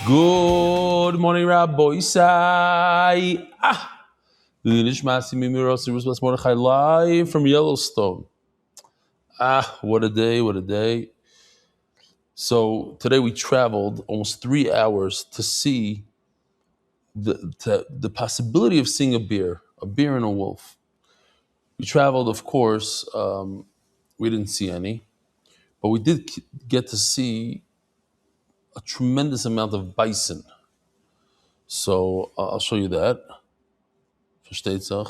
Good morning, Rabbi Isai. Live from Yellowstone. What a day, what a day. So today we traveled almost 3 hours to see the possibility of seeing a bear and a wolf. We traveled, of course, we didn't see any, but we did get to see a tremendous amount of bison. So I'll show you that. Versteht sich?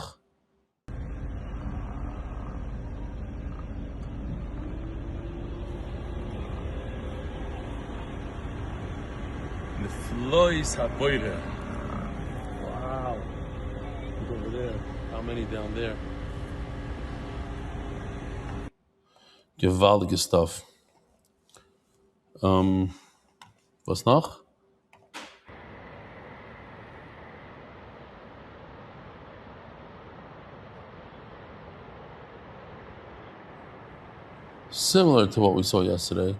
The Flois Haboire. Wow. Look over there. How many down there? Gewaltige stuff. Was noch? Similar to what we saw yesterday.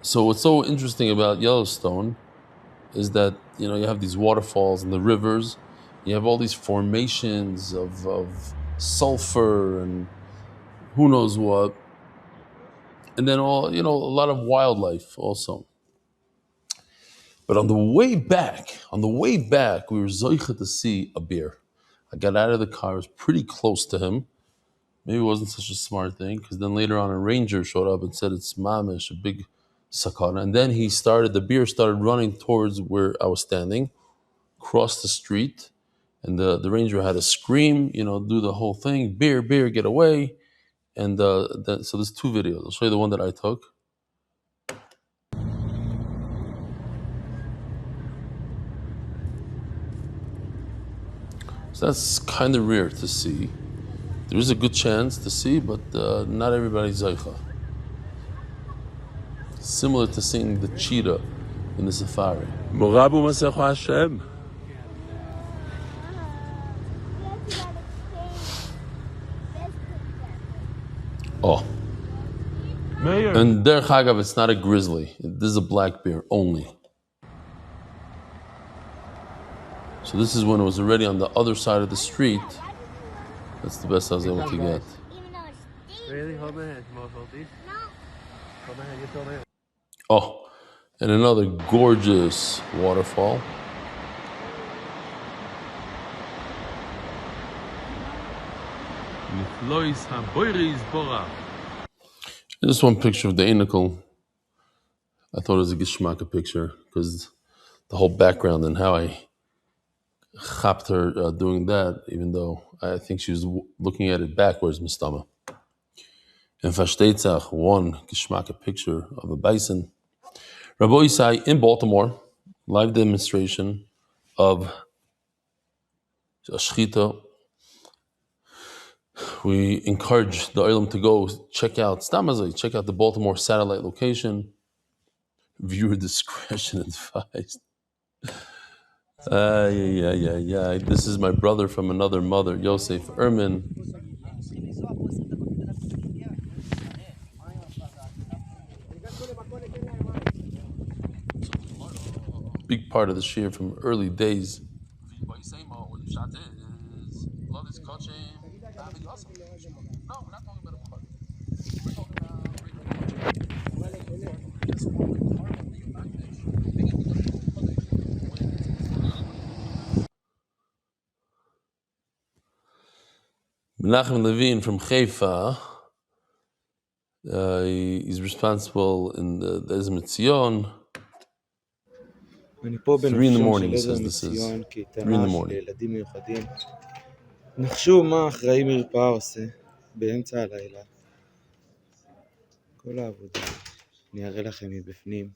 So what's so interesting about Yellowstone is that, you have these waterfalls and the rivers. You have all these formations of sulfur and who knows what. And then a lot of wildlife also. But on the way back, we were zoicha to see a bear. I got out of the car, I was pretty close to him. Maybe it wasn't such a smart thing, because then later on a ranger showed up and said it's mamish, a big sakana. And then the bear started running towards where I was standing, crossed the street, and the ranger had to scream, do the whole thing, bear, get away. And so there's two videos. I'll show you the one that I took. So that's kind of rare to see. There is a good chance to see, but not everybody's zaycha. Similar to seeing the cheetah in the safari. Morabu Masechu Hashem. Oh. And Der Chagav, it's not a grizzly. This is a black bear only. So this is when it was already on the other side of the street. That's the best I was able to get. Really? Hold my hand. Hold these? No. Hold my hand. Just hold my hand. Oh, and another gorgeous waterfall. Just one picture of the Einikel. I thought it was a Geschmacka picture because the whole background and how I chapped her doing that, even though I think she was looking at it backwards, Mistama. And Fashtetzach, one Geschmacka picture of a bison. Rabbi Isai in Baltimore, live demonstration of a shchita. We encourage the Olam to go check out the Baltimore satellite location. Viewer discretion advised. Yeah. This is my brother from another mother, Yosef Ermin. Big part of the shir from early days. Menachem Levine from Haifa, he's responsible in the Ezra Tzion. 3 in the morning, he says this is. 3 in the morning. נחשו מה אחראי מרפאה עושה באמצע הלילה. כל העבודה. אני אראה לכם מבפנים.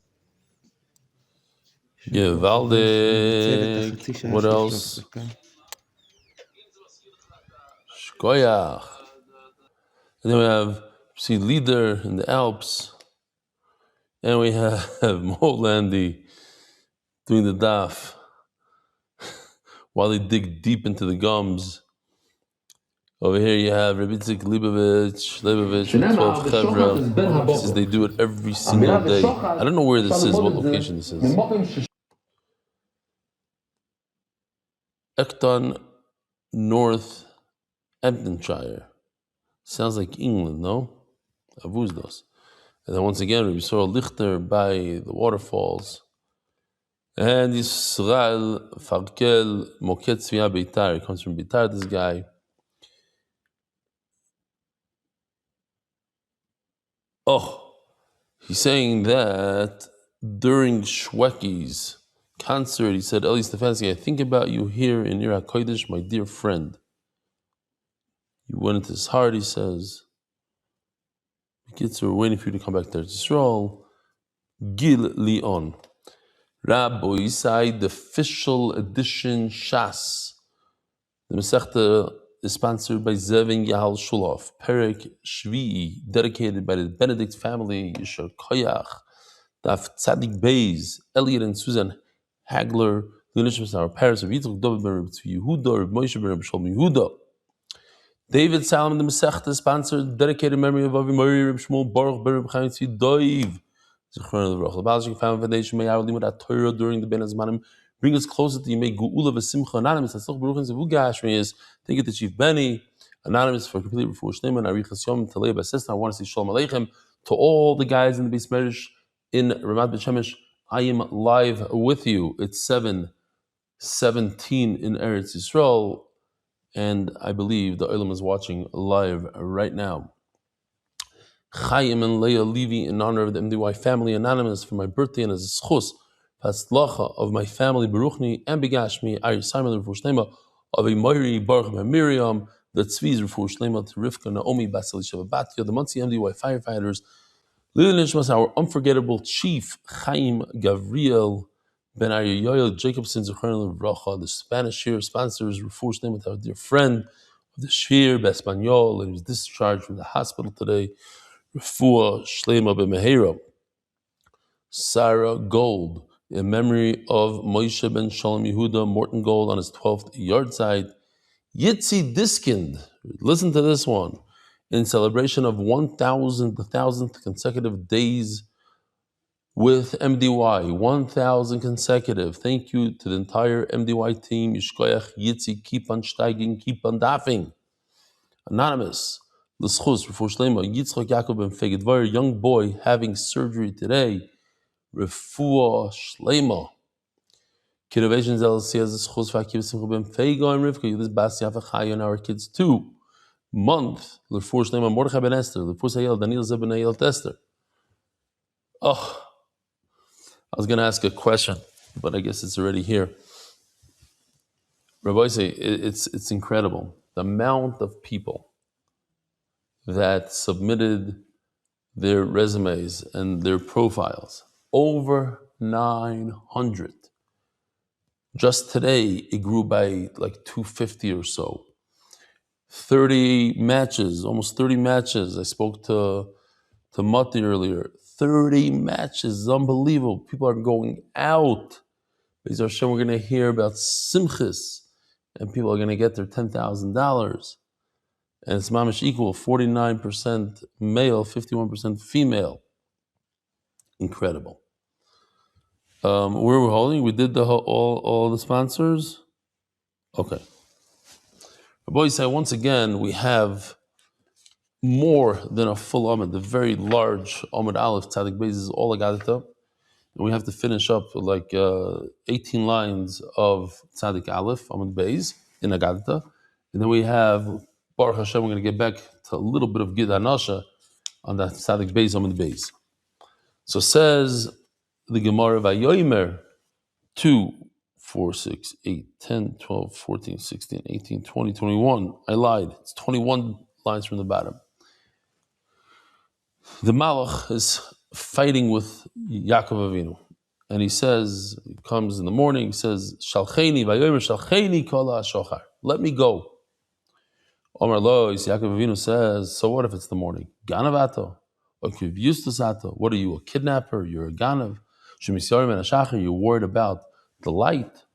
Valdik. What else? Shkoyach. And then we have leader in the Alps. And we have Molandy doing the daf while they dig deep into the gums Over here you have Rabbi Tzik Leibovich with 12 Chevra. He says they do it every single day. I don't know where this is, what location this is. Ecton, North Hamptonshire. Sounds like England, no? Avuzdos. And then once again, we saw Lichter by the waterfalls. And Yisrael Farkel Moket Tzviya Beitar. He comes from Beitar, this guy. Oh, he's saying that during Shweki's concert, he said, Eli Stefansky, I think about you here in Ir HaKodesh, my dear friend. You went into his heart, he says. The kids are waiting for you to come back to Israel. Gil Leon. Rabbi Yisai, the official edition Shas. The Masechta is sponsored by Zevin Yahal Shulov. Perek Shvi'i, dedicated by the Benedict family, Yishar Koyach, Daf Tzadik Beis, Elliot and Susan Hagler, the Nishmas, our parents of Yitzchak, David ben Reb Tzvi Yehuda, Reb Moshe ben Reb Shalom Yehuda. David Salom, the Masechta, sponsored, dedicated memory of Avi Mori, Reb Shmuel Baruch ben Reb Chaim Tzvi Doiv. Zichron of the Roch. The Balashik Foundation may our limit at Torah during the Ben Azmanim. Bring us closer to you. Make Geula v'Simcha. Anonymous. Atzloch Baruch and Zevugash is. Thank you to Chief Benny. Anonymous for complete refuah shlema and Arichas Yom Talei B'Sesna. I want to say Shalom Aleichem to all the guys in the Beis Medrash in Ramat Beit Shemesh. I am live with you. It's 7:17 in Eretz Yisrael, and I believe the Olam is watching live right now. Chaim and Leah Levy in honor of the MDY family, anonymous for my birthday and as a schus, Paslacha of my family, Baruchni and Begashmi, Ari Simon Refuah Shlema, of a Moiri Baruch and Miriam, the Tzvi's Refuah Shlema to Rivka, Naomi, Basili Shavabatya, the Monsey MDY firefighters, Lili Nishmas, our unforgettable chief, Chaim Gavriel, Ben Ari Yoel, Jacobson, Zechron Levracha, the Spanish Shir sponsors, Refuah Shlema to our dear friend of the Shir, Bespanyol, and he was discharged from the hospital today. Refuah Shlema b'Mehera. Sarah Gold, in memory of Moshe ben Shalom Yehuda, Morton Gold on his 12th yard side. Yitzi Diskind, listen to this one, in celebration of the 1,000th consecutive days with MDY, 1,000 consecutive. Thank you to the entire MDY team. Yishkoyach Yitzi, keep on steiging, keep on daffing. Anonymous. L'schus, Refuah Shlema, Yitzchak Yaakov ben Fegedvar, young boy having surgery today. Refuah Shlema. Kiddovations LLC has the schus v'akiv simcha ben Fega and Rivka. You this bas yafa chaya and our kids too. Month. Refuah Shlema Mordechai ben Esther. Refuah Sayel Daniel Zeb ben Ayel Tester. Oh, I was going to ask a question, but I guess it's already here. Rabbi say it's incredible the amount of people that submitted their resumes and their profiles. Over 900. Just today, it grew by like 250 or so. 30 matches, almost 30 matches. I spoke to Mati earlier. 30 matches, unbelievable. People are going out. Be'ez Hashem, we're going to hear about simchis, and people are going to get their $10,000. And it's mamish equal, 49% male, 51% female. Incredible. Where we're holding, we did all the sponsors. Okay. Rabbi say once again, we have more than a full Amud. The very large Amud Aleph Tzadik Beis is all Agadita. And we have to finish up with like 18 lines of Tzadik Aleph Amud Beis in Agadita. And then we have Baruch Hashem. We're going to get back to a little bit of Gid Anasha on that Tzadik Beis Amud Beis. So says the Gemara Vayomer 2, 4, 6, 8, 10, 12, 14, 16, 18, 20, 21. I lied. It's 21 lines from the bottom. The Malach is fighting with Yaakov Avinu. And he says, he comes in the morning, he says, Shalcheni, Vayomer Shalcheni Kala Shochar. Let me go. Omar Lois, Yaakov Avinu says, so what if it's the morning? Ganavato. What are you, a kidnapper? You're a ganav. You're worried about the light.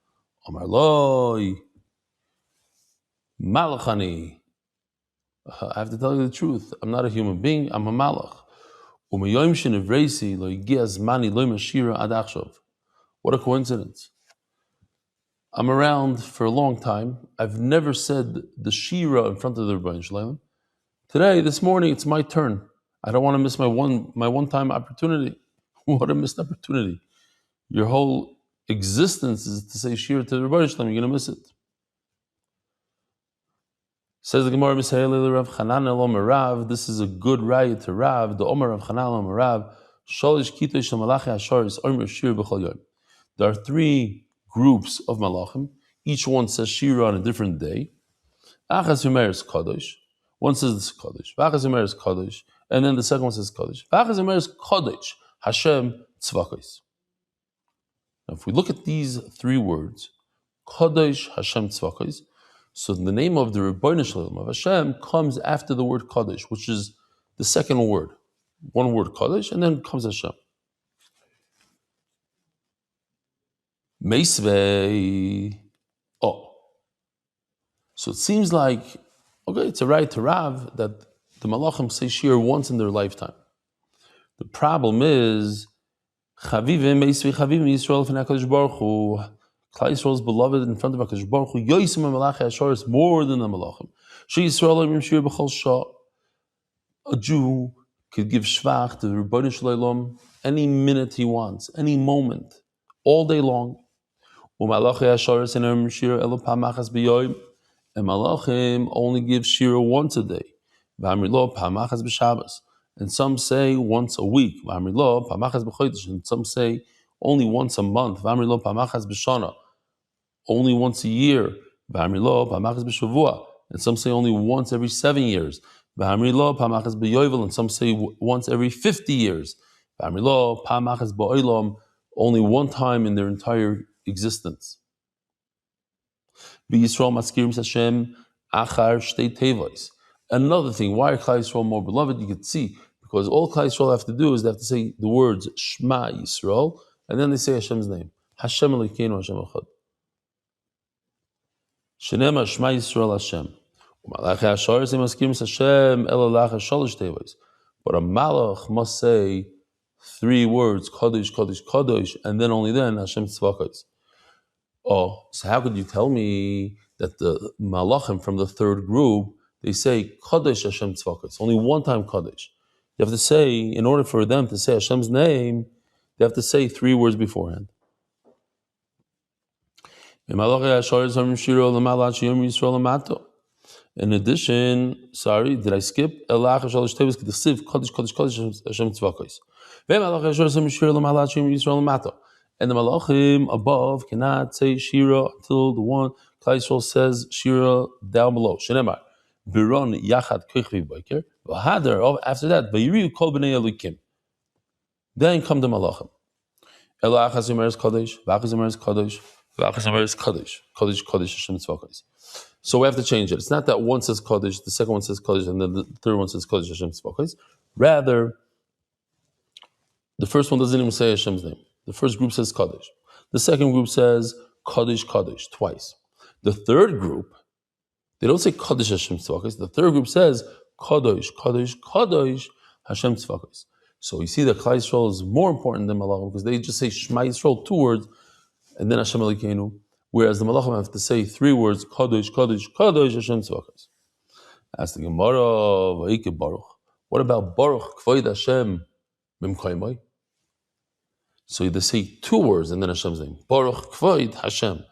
Omar Loi, Malachani. I have to tell you the truth. I'm not a human being. I'm a malach. What a coincidence. I'm around for a long time. I've never said the Shira in front of the Rebbeinu Shalom. Today, this morning, it's my turn. I don't want to miss my one-time opportunity. What a missed opportunity. Your whole existence is to say Shira to the Rebbeinu Shalom. You're going to miss it. Says the Gemara, Rav Chanan Elom Rav. This is a good raya to Rav. The Omer Rav Chanan Elom Rav. Shalish Kitoy Shel Malachi Asharis Omer Shir B'Chol Yom. There are three groups of malachim. Each one says Shira on a different day. Achas Yomer is Kadosh. One says this Kadosh. Achas Yomer is Kadosh. And then the second one says Kadosh. Achas Yomer is Kadosh. Hashem Tzvakos. Now, if we look at these three words, Kadosh, Hashem Tzvakos, so the name of the Rebbeinu Shalom of Hashem comes after the word Kadosh, which is the second word. One word Kadosh, and then comes Hashem. Meisvei. Oh. So it seems like, okay, it's a right to Rav that the Malachim say Shir once in their lifetime. The problem is, Chavivim, Meisvei, Chavivim, Yisrael, F'nei HaKadosh Baruch Hu. Klal Yisrael is beloved in front of HaKadosh Baruch Hu. Yosim HaMalachi Asharis more than the Malachim. She Yisrael Oimrim Shir B'chol Shah. A Jew could give shvach to the Rebbeinu Shalom any minute he wants, any moment, all day long. And Malachim only give Shira once a day. And some say once a week. And some say only once a month. Only once a year. And some say only once every 7 years. And some say once every 50 years. Only one time in their entire existence. Another thing, why are Klal Yisrael more beloved? You could see, because all Klal Yisrael have to do is they have to say the words Shema Yisrael, and then they say Hashem's name. Hashem Elokeinu Hashem Echad. Shenema Shema Yisrael Hashem. But a malach must say three words, Kadosh, Kadosh, Kadosh, and then only then Hashem Tzvakos. Oh, so how could you tell me that the malachim from the third group, they say Kadosh Hashem Tzvakos, only one time Kadosh? You have to say, in order for them to say Hashem's name, they have to say three words beforehand. In addition, sorry, did I skip? And the malachim above cannot say Shira until the one Klal Yisrael says Shira down below. Shenemar, Biron Yachad Kochvi Boker. After that, Vayiriu Kol Bnei Elokim. Then come the malachim. Elachas Yomer is Kadosh, Vachas Yomer is Kadosh, Vachas Yomer is Kadosh, Kadosh, Kadosh, Hashem Tzvakos. So we have to change it. It's not that one says Kadosh, the second one says Kadosh, and then the third one says Kadosh, Hashem Tzvakos. Rather, the first one doesn't even say Hashem's name. The first group says Kadosh. The second group says Kadosh, Kadosh, twice. The third group, they don't say Kadosh Hashem Tzvakos. The third group says Kadosh, Kadosh, Kadosh, Hashem Tzvakos. So you see that Klal Yisrael is more important than Malachim because they just say Shema Yisrael 2 words and then Hashem Elokeinu, whereas the Malachim have to say 3 words, Kadosh, Kadosh, Kadosh, Hashem Tzvakos. Ask the Gemara, Vayike Baruch. What about Baruch, Kvoid Hashem, Mimkaimai? So they say 2 words and then Hashem's name. Baruch Kvoid Hashem.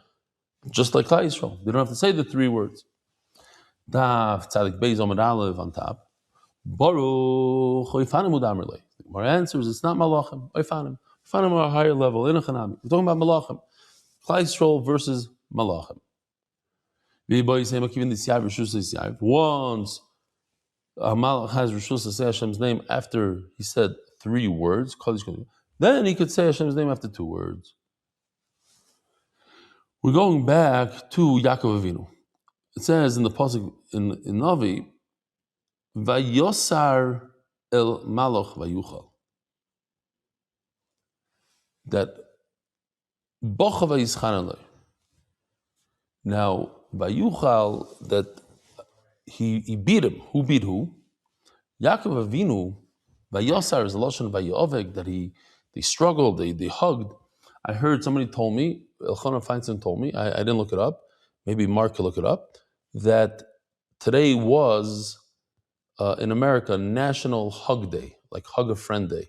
Just like Klal Yisrael. They don't have to say the 3 words. Daf Tzadik Beis Amud Aleph on top. Baruch Oifanim Udamerle. Our answer is it's not Malachim. Oifanim. Oifanim are a higher level. We're talking about Malachim. Klal Yisrael versus Malachim. Once a Malach has Rishus to say Hashem's name after he said 3 words, then he could say Hashem's name after 2 words. We're going back to Yaakov Avinu. It says in the pasuk in Navi, Vayosar el Malach Vayuchal, that Bocha Vayischan Eloi. Now Vayuchal, that he beat him. Who beat who? Yaakov Avinu, Vayosar is a lashon Vayovek, that they struggled, they hugged. I heard somebody told me, Elchanan Feinstein told me, I didn't look it up, maybe Mark could look it up, that today was in America National Hug Day, like Hug a Friend Day,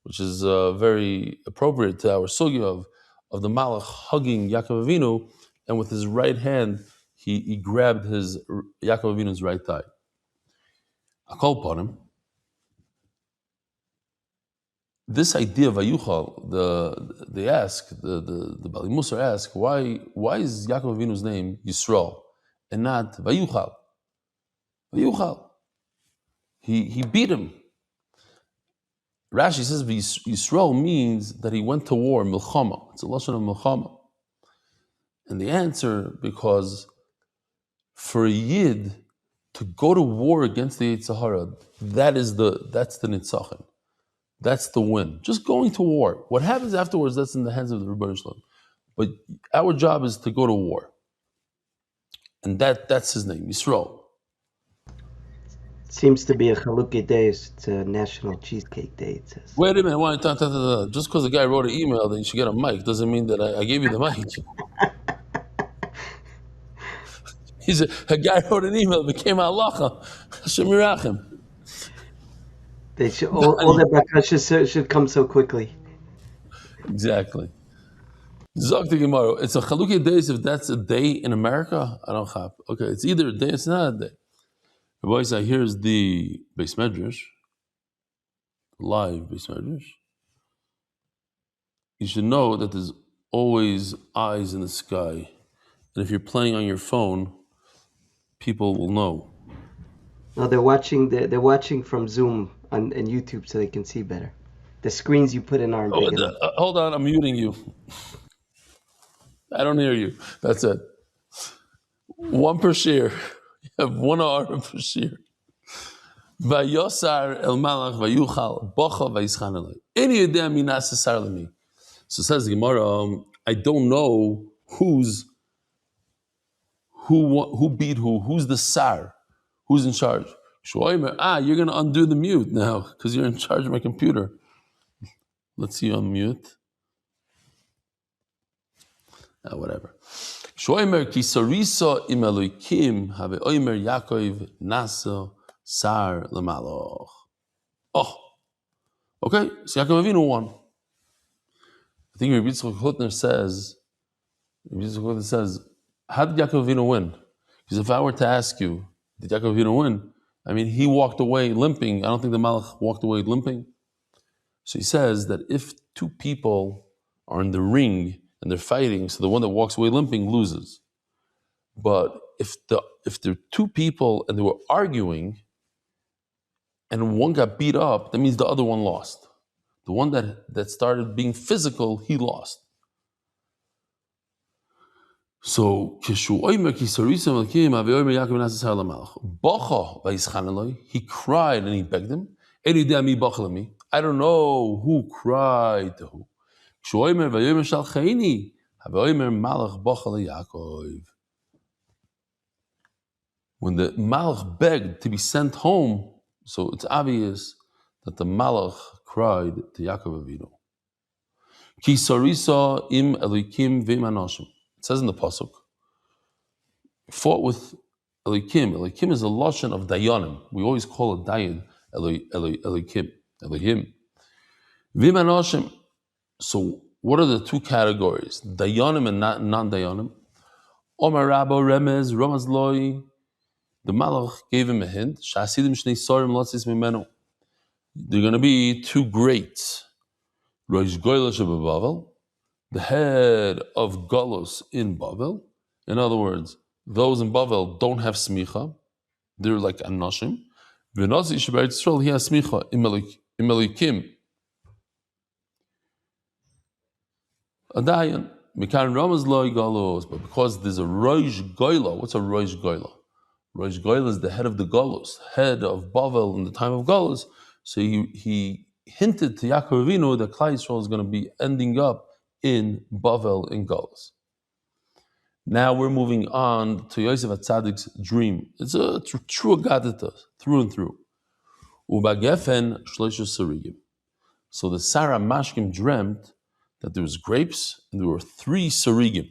which is very appropriate to our sugya of the Malach hugging Yaakov Avinu, and with his right hand he grabbed his Yaakov Avinu's right thigh. I call upon him. This idea of Vayuchal, they ask, the Bali Musar ask, why is Yaakov Avinu's name Yisrael and not Vayuchal? Vayuchal. He beat him. Rashi says Yisrael means that he went to war, milchama. It's a lashon of milchama. And the answer, because for a yid to go to war against the Yetzer Hara, that's the nitzachon. That's the win. Just going to war. What happens afterwards, that's in the hands of the Rebbeinu Shalom. But our job is to go to war. And that's his name, Yisrael. Seems to be a Chalukah Day. It's a National Cheesecake Day, it says. Wait a minute. Just because the guy wrote an email that you should get a mic doesn't mean that I gave you the mic. A guy wrote an email, it became halacha. Hashem yirachim. They should, all the bakashas should come so quickly. Exactly. Zok the Gemara. It's a Chalukah Days if that's a day in America. I don't have. Okay, it's either a day, it's not a day. The boy said, here's the Beis Medrash, live Beis Medrash. You should know that there's always eyes in the sky. And if you're playing on your phone, people will know. No, they're watching from Zoom and YouTube so they can see better. The screens you put in aren't big enough. Hold on, I'm muting you. I don't hear you. That's it. One per share. You have 1 hour per share. Vayosar el malach vayuchal bocha vayischan eloi. Any yedei minas sar lemi. So says the Gemara, I don't know who beat who, who's the sar, who's in charge. You're going to undo the mute now because you're in charge of my computer. Let's see you unmute. Whatever. Shoimer ki sarisa im Elokim have oimer Yaakov nasa sar lemaloch. Oh, okay. So Yaakov Avinu won. I think Rabbi Yitzchak Hutner says, how did Yaakov Avinu win? Because if I were to ask you, did Yaakov Avinu win? I mean, he walked away limping. I don't think the Malach walked away limping. So he says that if two people are in the ring and they're fighting, so the one that walks away limping loses. But if there are two people and they were arguing and one got beat up, that means the other one lost. The one that started being physical, he lost. So he cried and he begged him. I don't know who cried to who. When the Malach begged to be sent home, so it's obvious that the Malach cried to Yaakov Avinu. Ki sarisa im Elokim v'im anoshim. It says in the pasuk, fought with Elokim. Elokim is a lashon of dayanim. We always call it dayan Elokim. Elohim. V'im anoshim. So what are the two categories? Dayanim and non-dayanim. Omar Rabbo Remez Ramaz Loi. The Malach gave him a hint. Shasidim shnei sorim lotzis mimenu. They're going to be two greats. Rosh Goyla shebebavel, the head of Golos in Bavel. In other words, those in Bavel don't have smicha. They're like anoshim. V'nazi sheberetz Yisrael he has smicha imelikim. Adayan mikan ramaz loy Golos, but because there's a Rosh Goyla. What's a Rosh Goyla? Rosh Goyla is the head of the Golos, head of Bavel in the time of Golos. So he hinted to Yaakov Avinu that Klal Yisrael is going to be ending up in Bavel in Golos. Now we're moving on to Yosef Atzadik's dream. It's a true Agadita, through and through. Uba Gefen Shloisha Sarigim. So the Sarah Mashkim dreamt that there was grapes and there were 3 Sarigim.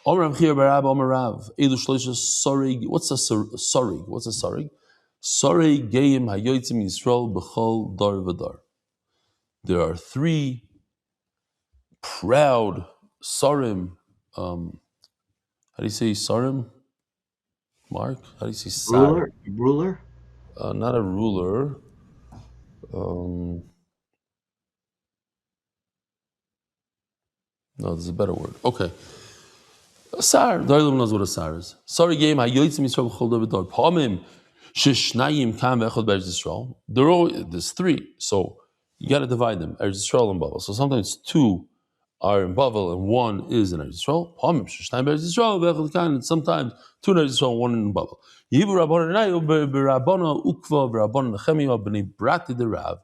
Omram Chir Barab Omarav. Edu Shloisha Sarig. What's a Sarig? What's a Sarig? Sarig Geim Hayotzim Yisrael B'chol Dar V'dar. There are 3 proud Sarim. How do you say Sarim? Mark? How do you say Sar? Ruler? Not a ruler. No, there's a better word. Okay. A Sar. The Olam knows what a Sar is. Sorry, game. Hayotzim Yisrael b'chol dar v'dar. Pamim sheshnayim kam v'echad be'eretz Yisrael. There's 3, so you got to divide them. Eretz Yisrael and Bavel. So sometimes 2 are in Bavel and 1 is in Eretz Yisrael. Pamim sheshnayim be'eretz Yisrael v'echad kan. And sometimes 2 in Eretz Yisrael and 1 in Bavel. Yivu Rabbana Nayu b'Rabbana Ukva b'Rabbana Nechemia b'nei Brati de Rav.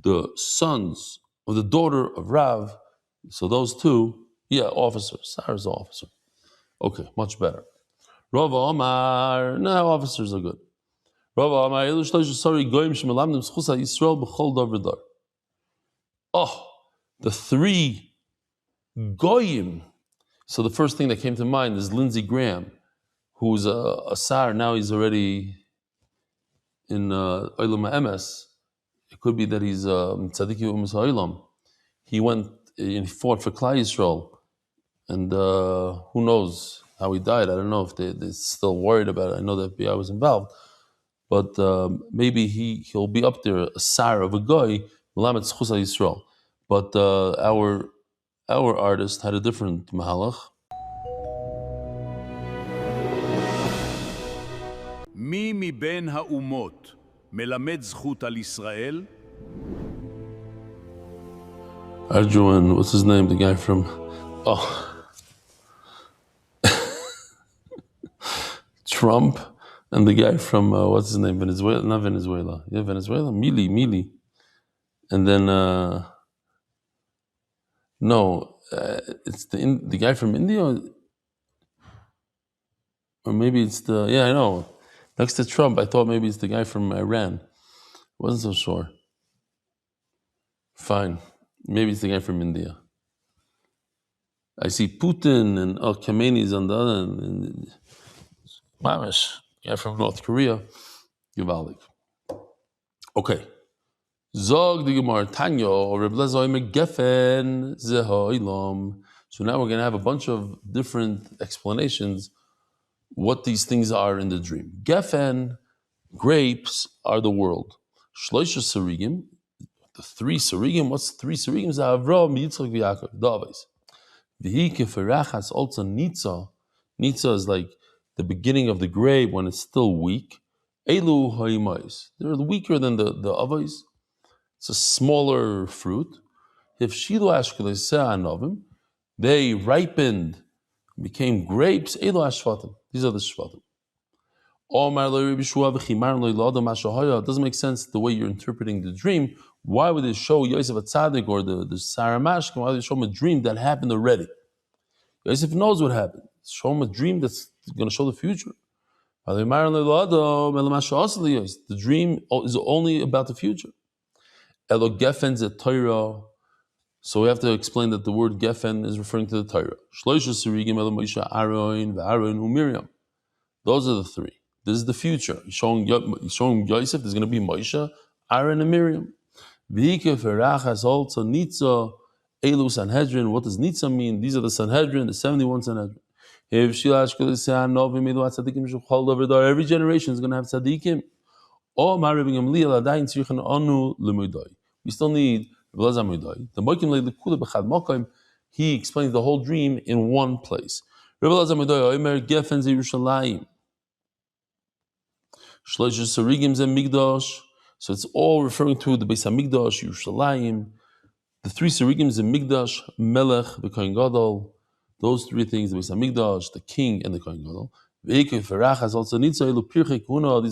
The sons of the daughter of Rav. So those 2, officers. Sarah's the officer. Okay, much better. Rava Omar, no, officers are good. Rava Omar, oh, the 3 goyim. So the first thing that came to mind is Lindsey Graham, who's a Sar. Now he's already in Olam HaEmes. It could be that he's Tzadiki Umas HaOlam. He went and he fought for Klal Yisrael. And who knows how he died. I don't know if they're still worried about it. I know the FBI was involved. But maybe he'll be up there, a Sar of a guy, Melamed Zchus Yisrael. But our artist had a different mahalach. מי מבין האומות מלמד זכות על ישראל? Arjuan, what's his name? The guy from... Trump and the guy from, what's his name? Venezuela? Not Venezuela. Yeah, Venezuela? Mili. And then, it's the guy from India? Or maybe it's I know. Next to Trump, I thought maybe it's the guy from Iran. Wasn't so sure. Fine. Maybe it's the guy from India. I see Putin and Khamenei's on the other end. Mamish, guy from North Korea. Gewaldig. Okay. Zog the Gemara Tanya or Reb Lezer Omer Gefen Zehoilam. So now we're going to have a bunch of different explanations what these things are in the dream. Gefen, grapes, are the world. Shloisha Sarigim, the 3 Sarigim. What's 3 Sarigim? Avram, Yitzchak, V'Yaakov, Davis. V'hi keferachas also Nitza. Nitza is like the beginning of the grape when it's still weak. Elu ha'imais. They're weaker than the avos. It's a smaller fruit. If shilu ashkeleseh anovim, they ripened, became grapes. Elu ashvatim. These are the shvatim. It doesn't make sense the way you're interpreting the dream. Why would they show Yosef Atzadik or the Sarah Mashkim? Why would they show him a dream that happened already? Yosef knows what happened. Show him a dream that's going to show the future. The dream is only about the future. Elo Gefen's a Torah. So we have to explain that the word Gefen is referring to the Torah. Shloisha Sirigim Elo Moshe Aaron V'Aaron U'Miriam. Those are the 3. This is the future. He's showing Yosef there's going to be Moshe, Aaron, and Miriam. V'ike Ferachas also Nitza Elu Sanhedrin. What does Nitza mean? These are the Sanhedrin, the 71 Sanhedrin. Every generation is going to have tzaddikim. We still need the he explains the whole dream in one place. So it's all referring to the Beis Hamikdash, Yerushalayim. The 3 Sarigim is Migdash, Melech, the Kohen Gadol. Those 3 things, the Beis Hamikdash, the king, and the Kohen Gadol. These are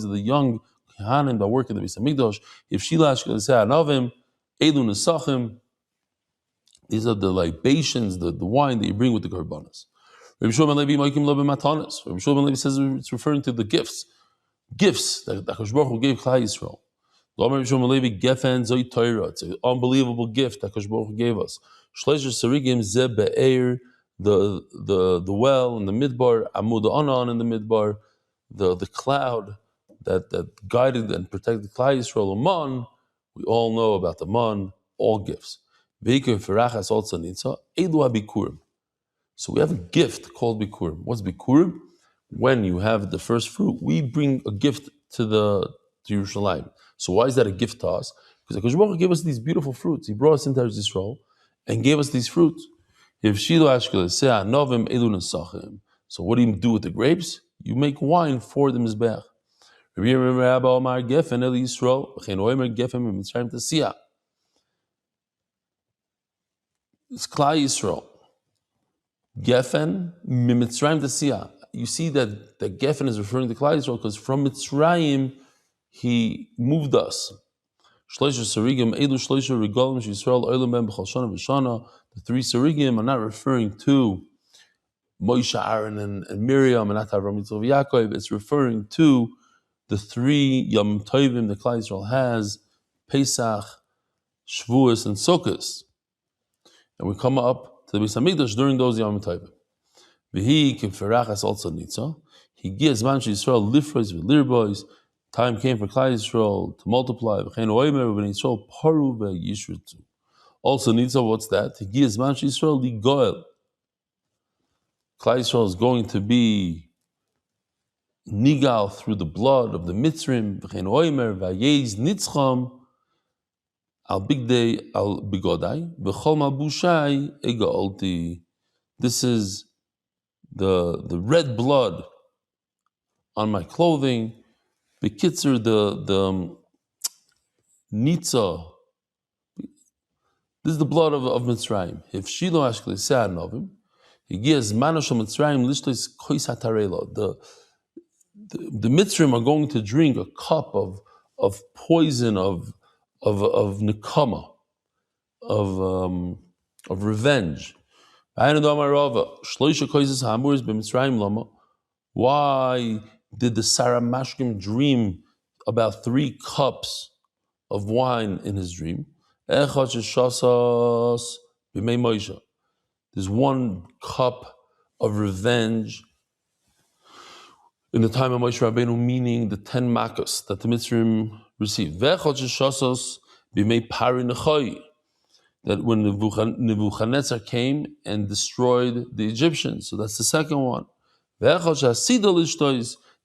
the young Kohanim that work in the Beis Hamikdash. These are the libations, the wine that you bring with the Korbanos. Rabbi Shimon Levi Moikim Lo B'Matanos. Rabbi Shimon Levi says it's referring to the gifts that Hakadosh Baruch Hu gave Klal Yisrael. Rabbi Shimon Levi Gefen Zoi Torah. It's an unbelievable gift that Hakadosh Baruch Hu gave us. Shleisha Sarigim Ze Be'er, the well in the midbar, Amud Anan in the midbar, the cloud that guided and protected Klal Yisrael. Man, we all know about the man, all gifts. Veikim Ferachas also Nitza Edu Abikurim. So we have a gift called Bikurim. What's Bikurim? When you have the first fruit, we bring a gift to Yerushalayim. So why is that a gift to us? Because Hakadosh Baruch Hu gave us these beautiful fruits. He brought us into Eretz Yisrael and gave us these fruits. So what do you do with the grapes? You make wine for the Mizbeach. It's Klal Yisrael. Gefen mimitzrayim tasiyah. You see that the Gefen is referring to Klal Yisrael because from Mitzrayim he moved us. The three Sarigim are not referring to Moshe, Aaron, and Miriam, and Avram, Yitzchak, Yaakov. It's referring to the three Yom Tovim that Klal Yisrael has: Pesach, Shavuos, and Sukkot. And we come up to the Beis Hamikdash during those Yom Tovim. V'hi k'ferachas also nitza. He gives man Yisrael lifrois v'lirbois. Time came for Klal Yisrael to multiply. V'chein oimer v'nei Yisrael paru v'yishritu. Also nitza, what's that? He gives man Yisrael li goel. Klal Yisrael is going to be nigal through the blood of the Mitzrim. V'chein oimer v'yeiz nitzcham al bigdei al bigodai v'chol malbushai egaolti. This is the red blood on my clothing. Bekitzer, the nitza. This is the blood of Mitzrayim. If Shilo Ashkele Se'ad Novim, he gives Manoshal Mitzrayim Lishtois Kois Hatarelo. The Mitzrayim are going to drink a cup of poison, of nekama, of revenge. Why did the Saramashkim dream about 3 cups of wine in his dream? There's 1 cup of revenge in the time of Moshe Rabbeinu, meaning the 10 makkos that the Mitzrayim received. That when Nebuchadnezzar came and destroyed the Egyptians. So that's the second one.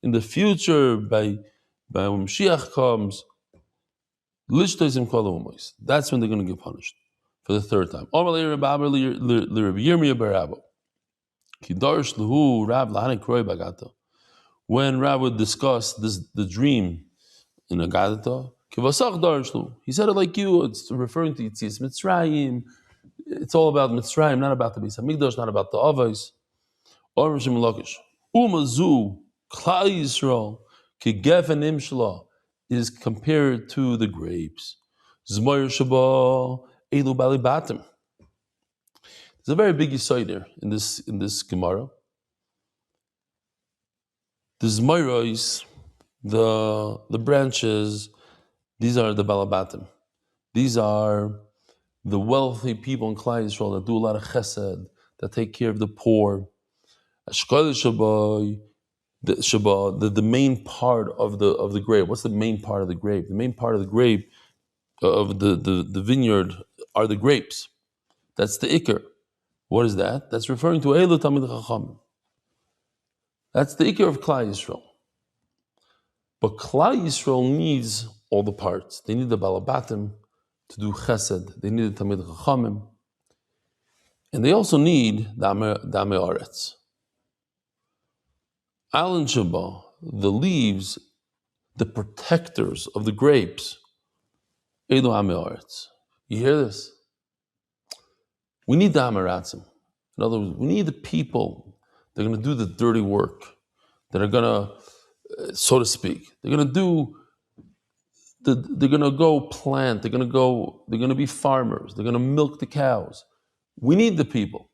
In the future, by when Mashiach comes, that's when they're going to get punished for the 3rd time. When Rav would discuss the dream in Agadata, he said it like you. It's referring to Yitzias Mitzrayim. It's all about Mitzrayim, not about the Beis Hamikdash, not about the Avos. Umazu Klal Yisrael Kigefen Imshla is compared to the grapes. Zmoyer Shaba Elu Balibatim. There's a very big yesod there in this Gemara. The Zmoyros, the branches, these are the Balabatim. These are the wealthy people in Klal Yisrael that do a lot of chesed, that take care of the poor. The main part of the grape. What's the main part of the grape? The main part of the grape of the vineyard are the grapes. That's the ikar. What is that? That's referring to Eilu Tamid Chacham. That's the ikar of Klal Yisrael. But Klal Yisrael needs all the parts. They need the Balabatim to do chesed. They need the Tamid Chachamim. And they also need the Amei Aretz. Alan Shaba, the leaves, the protectors of the grapes, Eilu Amei Aretz. You hear this? We need the Amaratzim. In other words, we need the people that are going to do the dirty work, that are going to, so to speak, they're going to go plant, they're going to be farmers, they're going to milk the cows. We need the people.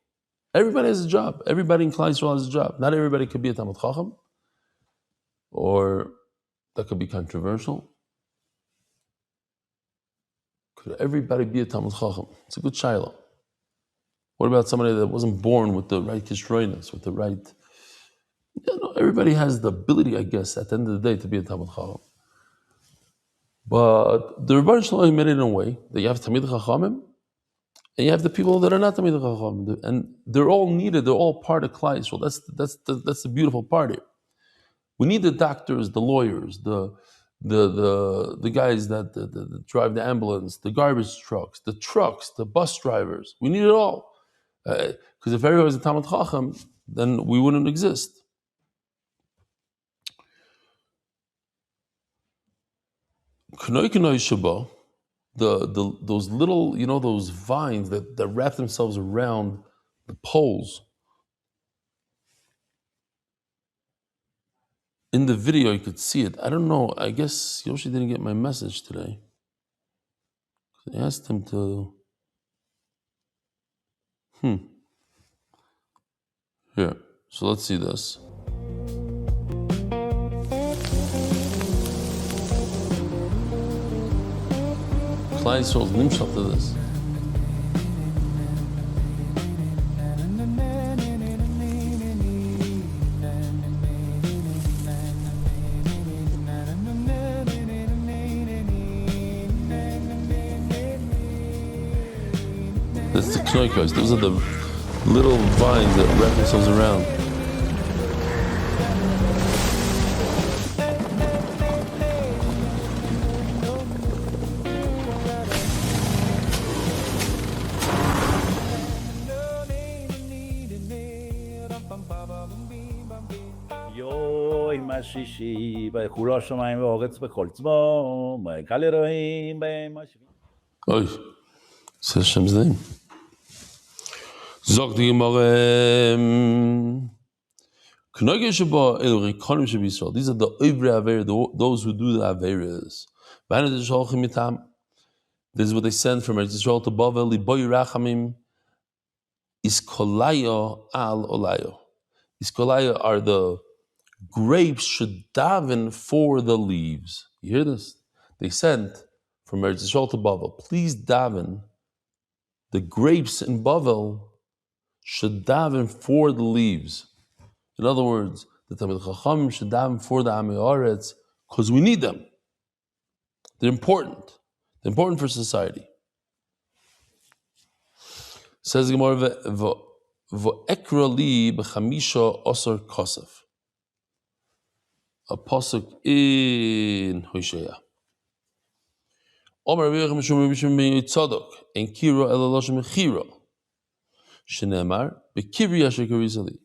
Everybody has a job. Everybody in Klal Yisrael has a job. Not everybody could be a Talmid Chacham, or that could be controversial. Could everybody be a Talmid Chacham? It's a good shaila. What about somebody that wasn't born with the right kisroinus, with the right? Everybody has the ability, I guess, at the end of the day, to be a Talmid Chacham. But the Rebbeinu Shalom made it in a way that you have Talmid Chachamim, and you have the people that are not Talmid Chachamim, and they're all needed. They're all part of Klal Yisrael. That's the beautiful part here. We need the doctors, the lawyers, the guys that drive the ambulance, the garbage trucks, the bus drivers. We need it all. Because if everybody was a Talmid Chacham, then we wouldn't exist. Knoi Shaba, those little, those vines that wrap themselves around the poles. In the video, you could see it. I don't know. I guess Yoshi didn't get my message today. I asked him to. Here. So let's see this. Klal Yisrael's nimshal to this. That's the knoikos. Those are the little vines that wrap themselves around. שישי בחול השמיים ואורץ בכל צבאו, מלכה לאלוהים במשבי. Oy, it's Hashem's name. Zog the Gemara, Knogei sheba elu rikonim sheba Yisrael. These are the oivre avera, those who do the averas. This is what they send from Eretz Yisrael to Bavel. Liboy rachamim iskolaya al olayo. Iskolaya are the grapes should daven for the leaves. You hear this? They sent from Eretz Yisrael to Bavel. Please daven. The grapes in Bavel should daven for the leaves. In other words, the Talmid Chacham should daven for the Amei Haaretz because we need them. They're important. They're important for society. Says the Gemara, "V'ekra li b'chamisha osar kosef." A pasuk in Hosea. Omer Rabbi Yechim Mishum ben Yitzadok en kira elalosh mechira. Shenemar b'kiri asher karizali.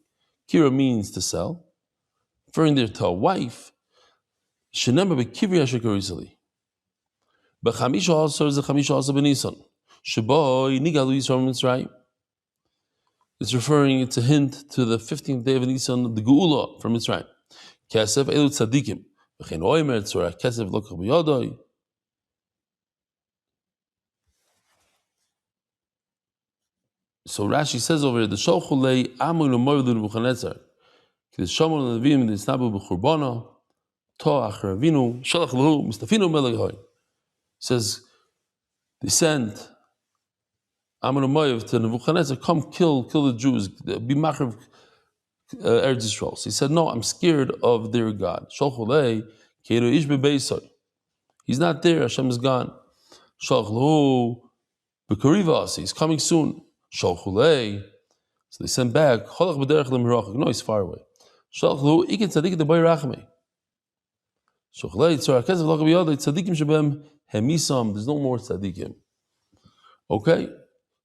Kira means to sell, referring there to a wife. Shenemar b'kiri asher karizali. B'chamisha also is the chamisha also b'nisan. Sheboi nigalu Yisrael Mitzrayim. It's referring, it's a hint to the 15th day of Nisan, the Geula from Mitzrayim. Kesef elu tzadikim. V'chein oimer tzorah kesef lokach b'yodoi. So Rashi says over here, the Sholchulei Amun U'Moydu Nebuchadnezzar, K'des Shomor Levim D'Isnabu B'Churbana, To Acher Avinu Shalach Lahu Mistafinu Melech Hoy. Says they sent Amun U'Moydu to Nebuchadnezzar, come kill the Jews, be macher Eretz Yisrael. So he said, no, I'm scared of their God. Sholchulei Keiru Ish Bebeisoi. He's not there. Hashem is gone. Shalach Lahu B'Karivas. He's coming soon. Sholchulei. So they sent back. No, he's far away. Sholchulei ikin tzadikim de boyrachmei. Sholchulei tzorah kesef lokach b'yodei tzadikim shebem hemisam. There's no more tzadikim. Okay.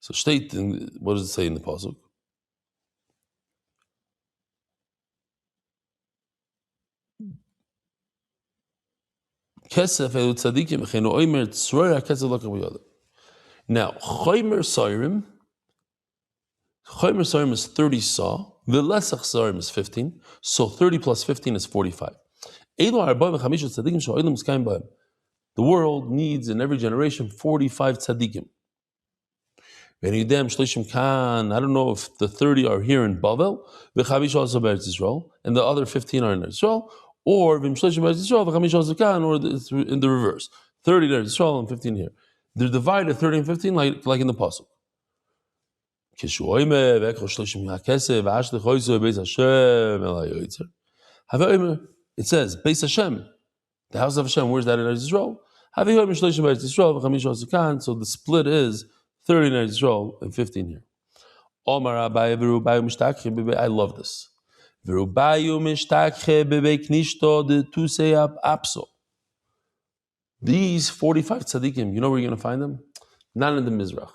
So state. What does it say in the pasuk? Kesef elu tzadikim v'cheinu oimer tzorah kesef lokach b'yodei. Now chomer soirim. Chomer Sarim is 30 saw, V'lesach Sarim is 15, so 30 plus 15 is 45. The world needs in every generation 45 tzaddikim. I don't know if the 30 are here in Bavel, Israel, and the other 15 are in Israel, or or it's in the reverse. 30 there in Israel and 15 here. They're divided 30 and 15 like in the Pasuk. It says, Beis Hashem, the house of Hashem, where's that in Israel? So the split is 30 in Israel and 15 here. I love this. These 45 tzaddikim, you know where you're going to find them? Not in the Mizrach.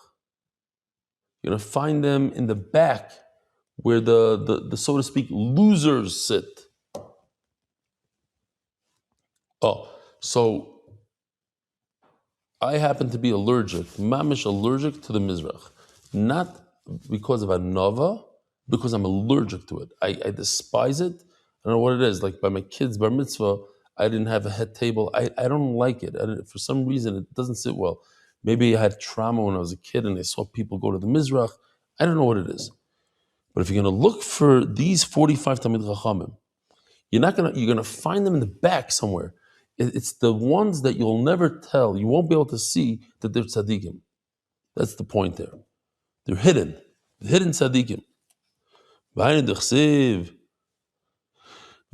You're going to find them in the back where the so to speak, losers sit. Oh, so I happen to be mamish allergic to the Mizrach. Not because of a nova, because I'm allergic to it. I despise it. I don't know what it is. Like by my kids' bar mitzvah, I didn't have a head table. I don't like it. For some reason, it doesn't sit well. Maybe I had trauma when I was a kid and I saw people go to the Mizrach. I don't know what it is. But if you're going to look for these 45 Talmid Chachamim, you're going to find them in the back somewhere. It's the ones that you'll never tell. You won't be able to see that they're tzaddikim. That's the point there. They're hidden. The hidden tzaddikim.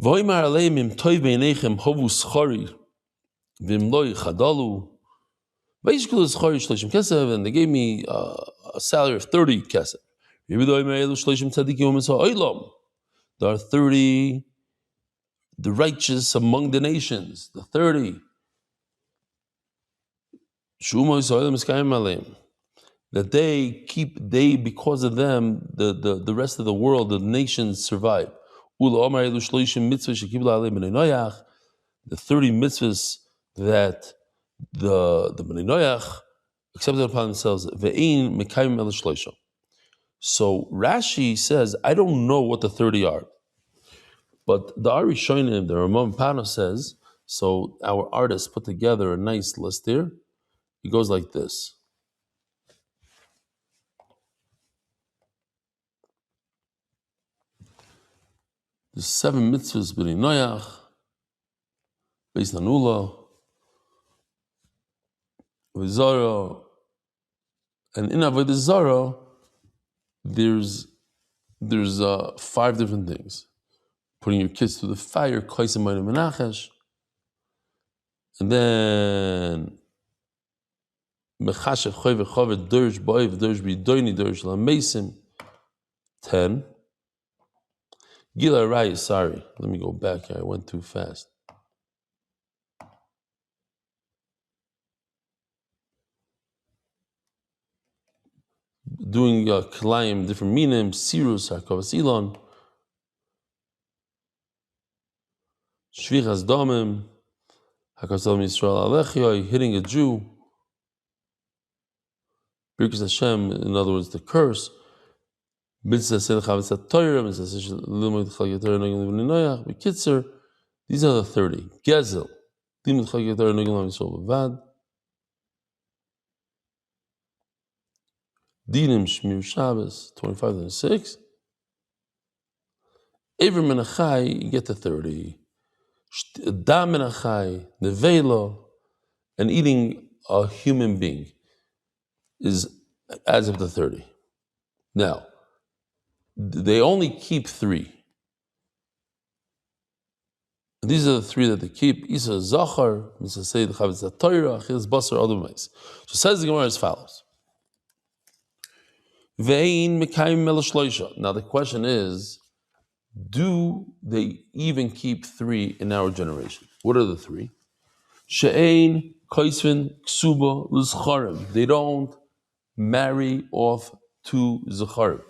Voimar aleim im toiv beinechem hovu schari vim loi chadalu. Vayishkul schari shloshim kesef, and they gave me a salary of 30 kesef. There are 30, the righteous among the nations, the 30. That because of them, the rest of the world, the nations survive. The 30 mitzvahs that the Bnei Noach accepted upon themselves. So Rashi says, I don't know what the 30 are. But the Arishonim, the Ramon Pano says, so our artists put together a nice list here. It goes like this. There's 7 mitzvahs b'nei Noach, based on Ula, V'zara, and in Avodah Zara, there's 5 different things. Putting your kids through the fire, Kaisim Ma'anim Menachesh, and then Mechashev Choy V'Chovet Dersh B'Oiv Dersh B'Doini Dersh L'Meisim, 10. Gila Raya, sorry, let me go back here, I went too fast. Doing Kalayim, different minim, Sirus, Harkavas Elon, Shvichas Domim, Hakasal Yisrael Alechioi, hitting a Jew, Birkas Hashem, in other words, the curse, these are the 30. Gezel, Dinim Shmir Shabbos, 25 and 6. Ever Menachai, you get to 30. Dam Menachai, Nevela, and eating a human being is as of the 30. Now, they only keep 3. These are the 3 that they keep. Isa Zachar, Misa Seyd Chavetz HaTorah, Achilles Basar, otherwise. So says the Gemara as follows. Ve'ein Mekayim Melashloisha. Now the question is, do they even keep 3 in our generation? What are the 3? She'ein Kaisvin Ksuba L'Zcharim. They don't marry off to Zacharim.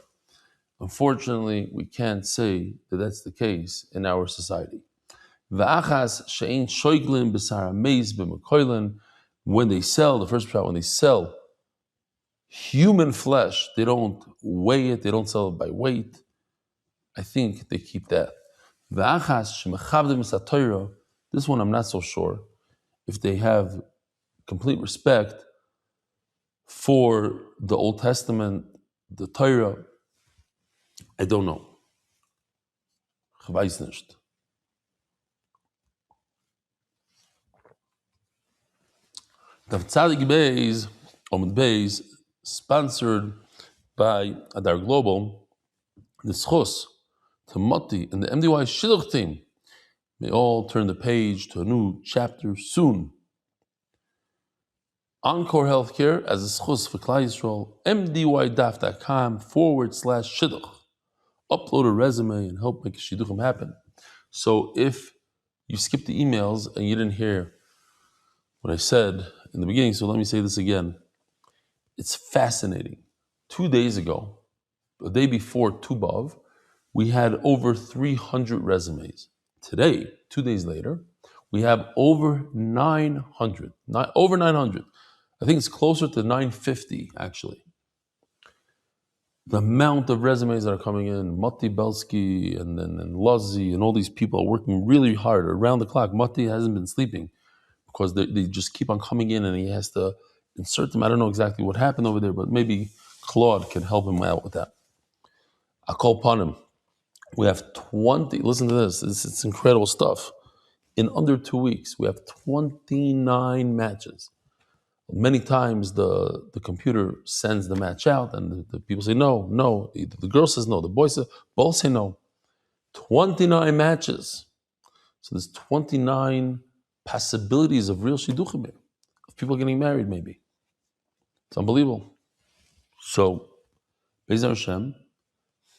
Unfortunately, we can't say that that's the case in our society. V'achas she'ein shoiglin b'sar meis b'mekoilin. When they sell, the first part, when they sell human flesh, they don't weigh it, they don't sell it by weight. I think they keep that. V'achas she'mechavdim b'sar. This one I'm not so sure. If they have complete respect for the Old Testament, the Torah, I don't know. Ich weiß nicht. Daf Tzadik Beis, Omid Beis, sponsored by Adar Global, the Schos, to Moti, and the MDY Shidduch team. May all turn the page to a new chapter soon. Encore Healthcare as a Schos for Klal Yisrael, mdydaf.com/shidduch. Upload a resume and help make shidduchim happen. So if you skipped the emails and you didn't hear what I said in the beginning, so let me say this again. It's fascinating. 2 days ago, the day before Tu B'Av, we had over 300 resumes. Today, 2 days later, we have over 900. Over 900. I think it's closer to 950, actually. The amount of resumes that are coming in, Mati Belsky and Luzzy and all these people are working really hard around the clock. Mati hasn't been sleeping because they just keep on coming in and he has to insert them. I don't know exactly what happened over there, but maybe Claude can help him out with that. I call upon him. We have 20, listen to this, it's incredible stuff. In under 2 weeks, we have 29 matches. Many times the computer sends the match out and the people say no. The girl says no, the boy says, both say no. 29 matches. So there's 29 possibilities of real shidduchim here, of people getting married maybe. It's unbelievable. So, Be'ez Hashem,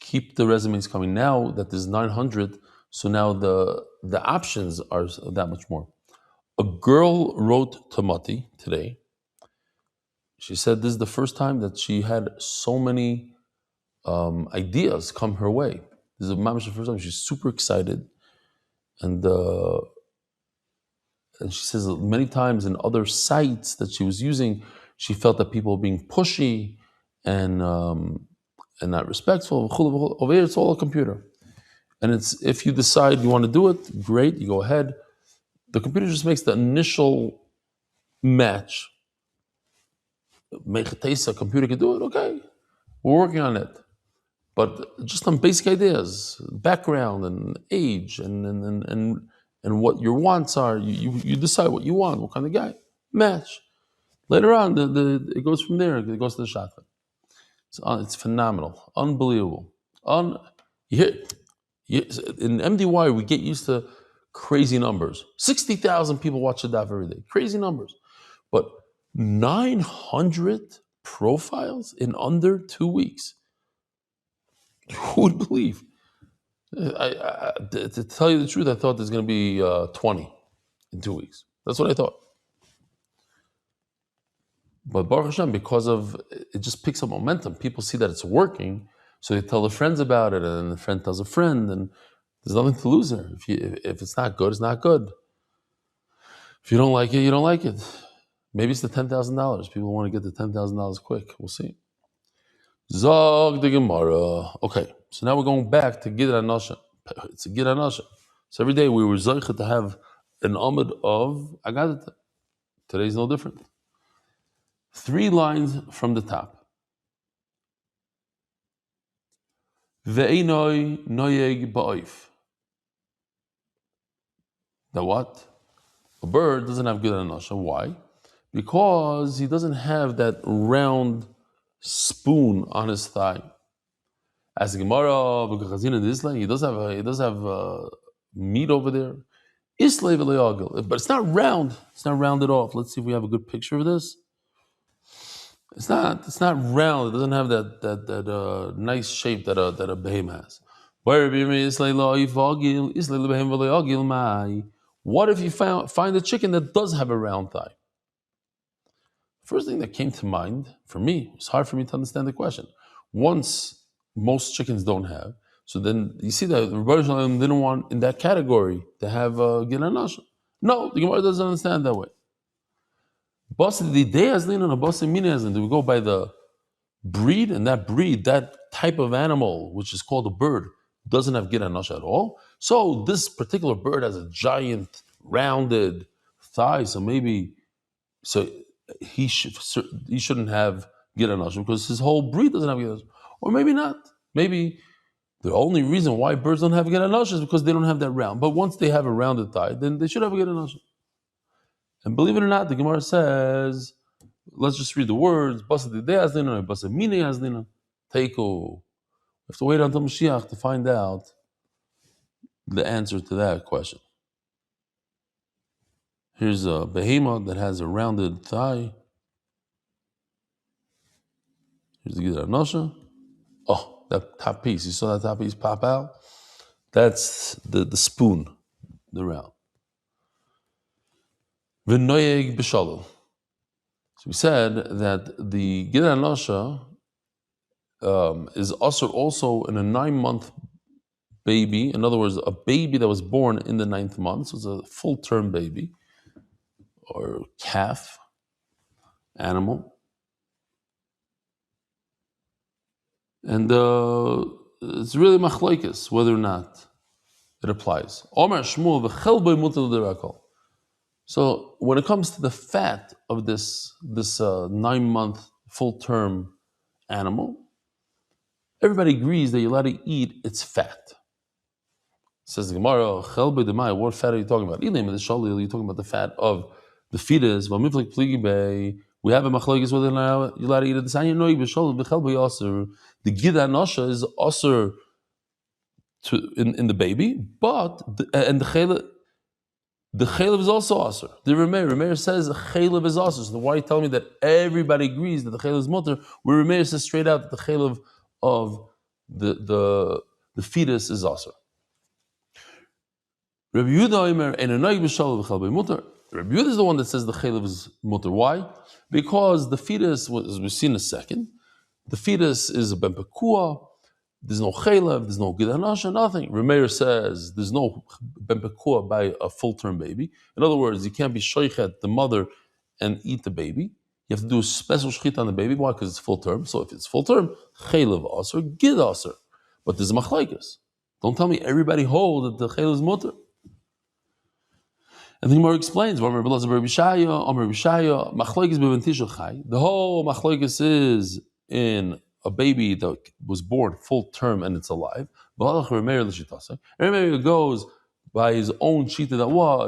keep the resumes coming. Now that there's 900, so now the options are that much more. A girl wrote to Mati today. She said this is the first time that she had so many ideas come her way. This is the first time. She's super excited. And she says that many times in other sites that she was using, she felt that people were being pushy and not respectful. Over here, it's all a computer. And it's if you decide you want to do it, great, you go ahead. The computer just makes the initial match. Make a taste, a computer can do it, okay. We're working on it. But just some basic ideas, background and age and what your wants are. You decide what you want, what kind of guy. Match. Later on, it goes from there. It goes to the shotgun. It's phenomenal, unbelievable. In MDY, we get used to crazy numbers. 60,000 people watch the Daf every day. Crazy numbers. But 900 profiles in under 2 weeks. Who would believe? To tell you the truth, I thought there's going to be 20 in 2 weeks. That's what I thought. But Baruch Hashem, because of it just picks up momentum. People see that it's working, so they tell their friends about it, and the friend tells a friend, and there's nothing to lose there. If it's not good, it's not good. If you don't like it, you don't like it. Maybe it's the $10,000. People want to get the $10,000 quick. We'll see. Zog the Gemara. Okay, so now we're going back to Gid Anasha. It's a Gid Anasha. So every day we were zoichet to have an amud of Agadata. Today's no different. 3 lines from the top. Ve'inoi noyeg ba'oif. The what? A bird doesn't have Gid Anasha. Why? Because he doesn't have that round spoon on his thigh. As the Gemara, he does have meat over there. But it's not round. It's not rounded off. Let's see if we have a good picture of this. It's not round. It doesn't have that nice shape that a behemoth has. What if you find a chicken that does have a round thigh? First thing that came to mind for me, it's hard for me to understand the question. Once most chickens don't have, so then you see that the Rebbe Shalom didn't want in that category to have Gid Anasha. No, the Gemara doesn't understand that way. Do we go by the breed, and that type of animal, which is called a bird, doesn't have Gid Anasha at all? So this particular bird has a giant rounded thigh, so he shouldn't have Gid Anashim because his whole breed doesn't have Gid Anashim. Or maybe not. Maybe the only reason why birds don't have Gid Anashim is because they don't have that round. But once they have a rounded thigh, then they should have a Gid Anashim. And believe it or not, the Gemara says, let's just read the words, Basa Didei Azdina, Basa Mine Azdina, Teiko. We have to wait until Mashiach to find out the answer to that question. Here's a behemoth that has a rounded thigh. Here's the Gid Anashim. Oh, that top piece, you saw that top piece pop out? That's the spoon, the round. V'noyeg b'shalom. So we said that the Gid Anashim is also in a 9-month baby. In other words, a baby that was born in the 9th month. So it's a full-term baby or calf animal. And it's really machlokes whether or not it applies. Omer Shmuel v'chel boi mutar l'derakol. So when it comes to the fat of this 9-month full-term animal, everybody agrees that you're allowed to eat its fat. Says the Gemara, chel boi demai, what fat are you talking about? You're talking about the fat of the fetus. We have a machlokes whether or not you're allowed to eat it. The Gid Anashim is also in the baby, but the chaylev is also aser. The Rameir says the chaylev is aser. So why are you telling me that everybody agrees that the chaylev is mutter? Where Rameir says straight out that the chaylev of the fetus is aser. Rabbi Yehuda is the one that says the chaylev is mutter. Why? Because the fetus, as we've seen in a second, the fetus is a ben pekua. There's no chaylev, there's no Gid Anashim, nothing. Rameir says there's no ben pekua by a full-term baby. In other words, you can't be shoichet the mother and eat the baby. You have to do a special shechit on the baby. Why? Because it's full-term. So if it's full-term, chaylev aser, Gid aser. But there's a machlokes. Don't tell me everybody hold that the chaylev is mutter. And the Gemara explains, the whole machlokes is in a baby that was born full term and it's alive. Rameir goes by his own shita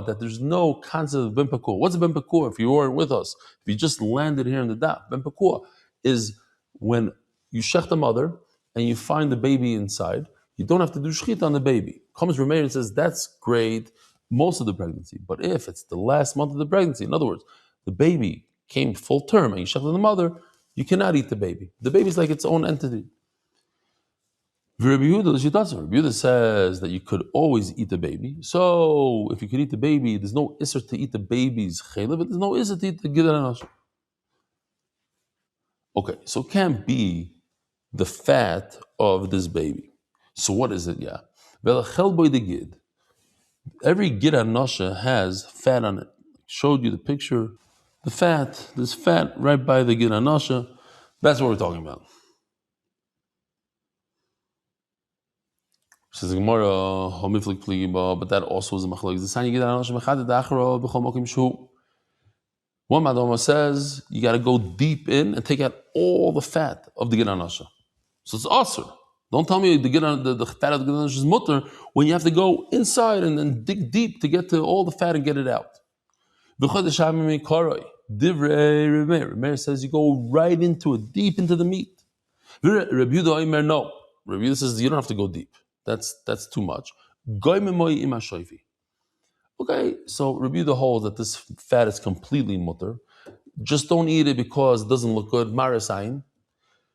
that there's no concept of ben pekua. What's a ben pekua? If you weren't with us, if you just landed here in the daf, ben pekua is when you shech the mother and you find the baby inside. You don't have to do shchita on the baby. Comes Rameir and says that's great most of the pregnancy, but if it's the last month of the pregnancy, in other words, the baby came full term and you shechted the mother, you cannot eat the baby. The baby is like its own entity. Rabbi Yehuda says that you could always eat the baby. So if you could eat the baby, there's no isser to eat the baby's chaylev, but there's no isser to eat the Gid Anashim. Okay, so it can't be the fat of this baby. So what is it? Yeah. Every Gid Anashim has fat on it. Showed you the picture. The fat, there's fat right by the Gid Anashim. That's what we're talking about. Says the Gemara, but that also is a machlokes. One Madama says you got to go deep in and take out all the fat of the Gid Anashim. So it's aser. Don't tell me the fat of the Gid Anashim is mutter when you have to go inside and then dig deep to get to all the fat and get it out. Rameir says you go right into it, deep into the meat. Rabbi Yehuda no. Rabbi Yehuda says you don't have to go deep. That's too much. Okay, so Rabbi Yehuda holds that this fat is completely mutter. Just don't eat it because it doesn't look good. Marasayin.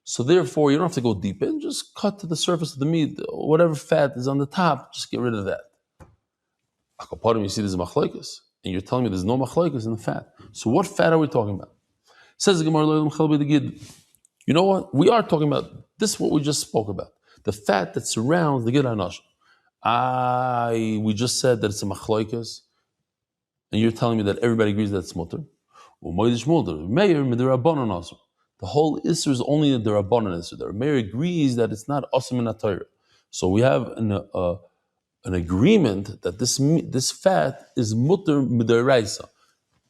So therefore, you don't have to go deep in. Just cut to the surface of the meat. Whatever fat is on the top, just get rid of that. Akapadim, you see there's a machlokes, and you're telling me there's no machlokes in the fat. So what fat are we talking about? Says the Gemara, you know what? We are talking about this. Is what we just spoke about. The fat that surrounds the Gid Anashim. We just said that it's a machlokes, and you're telling me that everybody agrees that it's mutter. The whole isser is only the Rabbanan isser. The Rameir agrees that it's not asim in Torah. So we have an agreement that this fat is mutter midaraisa.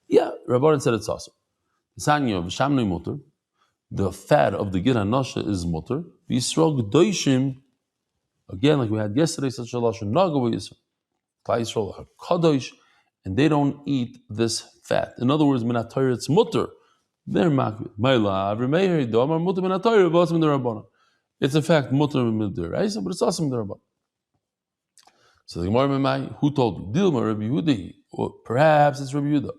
Yeah, Rabbanan said it's asim. The fat of the Gid HaNasha is mutter. V'Yisrael G'doshim, again, like we had yesterday, such a lashon naga v'Yisrael. Klal Yisrael are kadosh, and they don't eat this fat. In other words, minat Torah, it's mutter. They're makbid. Ma'ila avri meir do amar mutter minat Torah v'asim min derabbanan. It's in fact mutter min deraisa, but it's also min derabbanan. So the Gemara Memai, who told you? Dilma Rabbi Yehuda, or perhaps it's Rabbi Yehuda.